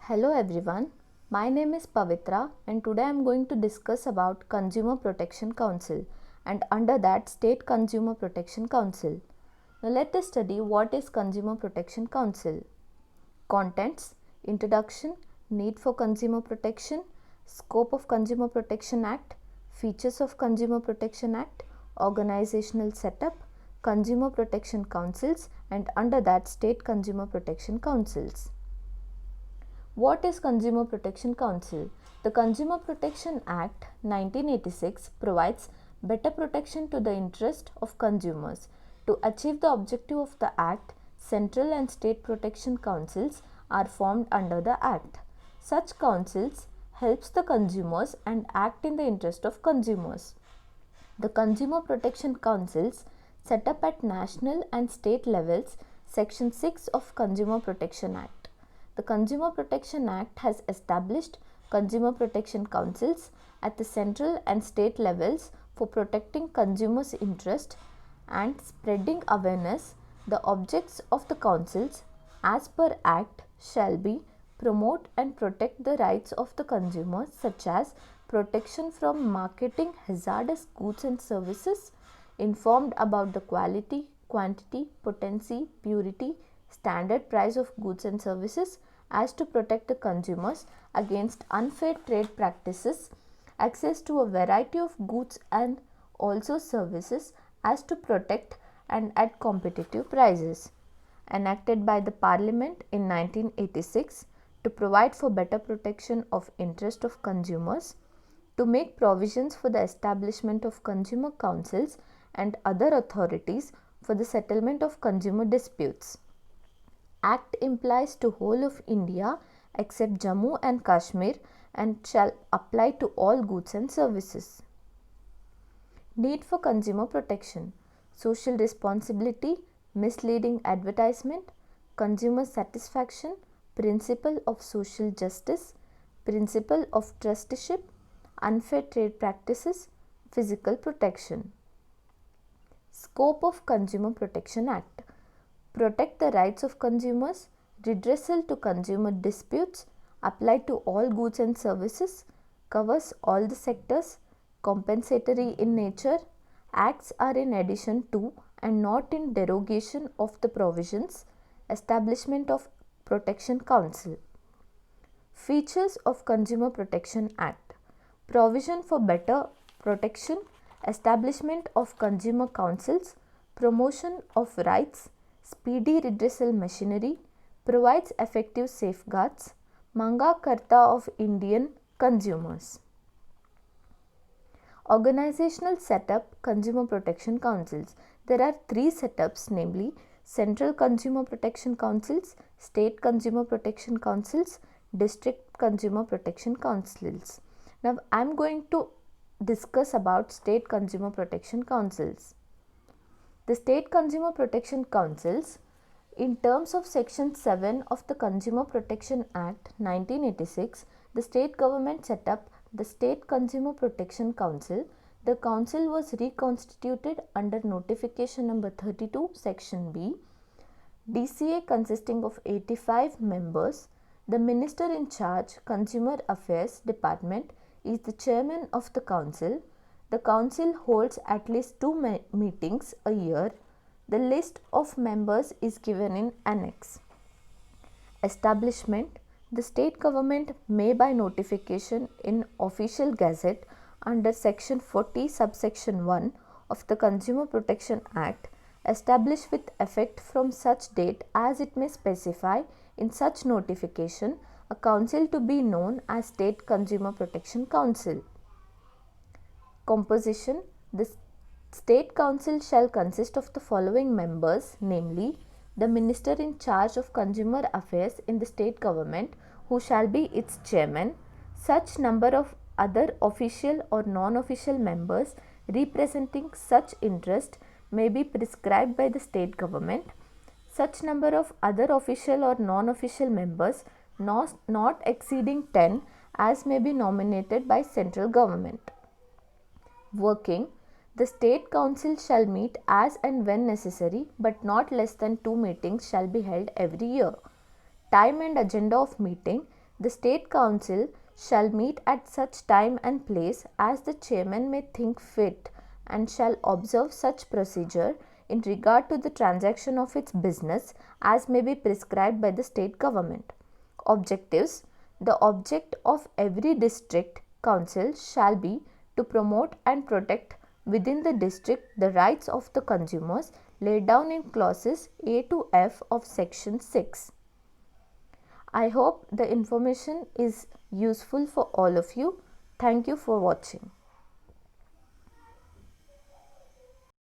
Hello everyone, my name is Pavitra and today I am going to discuss about Consumer Protection Council and under that State Consumer Protection Council. Now let us study what is Consumer Protection Council. Contents, Introduction, Need for Consumer Protection, Scope of Consumer Protection Act, Features of Consumer Protection Act, Organizational Setup, Consumer Protection Councils and under that State Consumer Protection Councils. What is Consumer Protection Council? The Consumer Protection Act 1986 provides better protection to the interest of consumers. To achieve the objective of the Act, central and state protection councils are formed under the Act. Such councils helps the consumers and act in the interest of consumers. The Consumer Protection Councils set up at national and state levels, Section 6 of Consumer Protection Act. The Consumer Protection Act has established Consumer Protection Councils at the central and state levels for protecting consumers' interest and spreading awareness. The objects of the councils as per Act shall be promote and protect the rights of the consumers such as protection from marketing hazardous goods and services, informed about the quality, quantity, potency, purity, standard price of goods and services as to protect the consumers against unfair trade practices, access to a variety of goods and also services as to protect and at competitive prices. Enacted by the Parliament in 1986 to provide for better protection of interest of consumers, to make provisions for the establishment of consumer councils and other authorities for the settlement of consumer disputes. Act implies to whole of India except Jammu and Kashmir and shall apply to all goods and services. Need for consumer protection, social responsibility, misleading advertisement, consumer satisfaction, principle of social justice, principle of trusteeship, unfair trade practices, physical protection. Scope of Consumer Protection Act: protect the rights of consumers, redressal to consumer disputes, apply to all goods and services, covers all the sectors, compensatory in nature, acts are in addition to and not in derogation of the provisions, establishment of Protection Council. Features of Consumer Protection Act: provision for better protection, establishment of consumer councils, promotion of rights, speedy redressal machinery, provides effective safeguards, Manga Karta of Indian consumers. Organizational setup Consumer Protection Councils. There are three setups, namely Central Consumer Protection Councils, State Consumer Protection Councils, District Consumer Protection Councils. Now I am going to discuss about State Consumer Protection Councils. The State Consumer Protection Councils, in terms of Section 7 of the Consumer Protection Act 1986, the state government set up the State Consumer Protection Council. The council was reconstituted under Notification number 32, Section B. DCA consisting of 85 members. The Minister in charge, Consumer Affairs Department, is the chairman of the council. The council holds at least two meetings a year. The list of members is given in annex. Establishment: the state government may by notification in official gazette under section 40 subsection 1 of the Consumer Protection Act establish with effect from such date as it may specify in such notification a council to be known as State Consumer Protection Council. Composition: the State Council shall consist of the following members, namely the Minister in charge of Consumer Affairs in the state government, who shall be its chairman. Such number of other official or non-official members representing such interest may be prescribed by the state government. Such number of other official or non-official members not exceeding 10 as may be nominated by central government. Working: the State Council shall meet as and when necessary, but not less than 2 meetings shall be held every year. Time and agenda of meeting: The State Council shall meet at such time and place as the chairman may think fit, and shall observe such procedure in regard to the transaction of its business as may be prescribed by the state government. Objectives: the object of every district council shall be to promote and protect within the district the rights of the consumers laid down in clauses A to F of section 6. I hope the information is useful for all of you. Thank you for watching.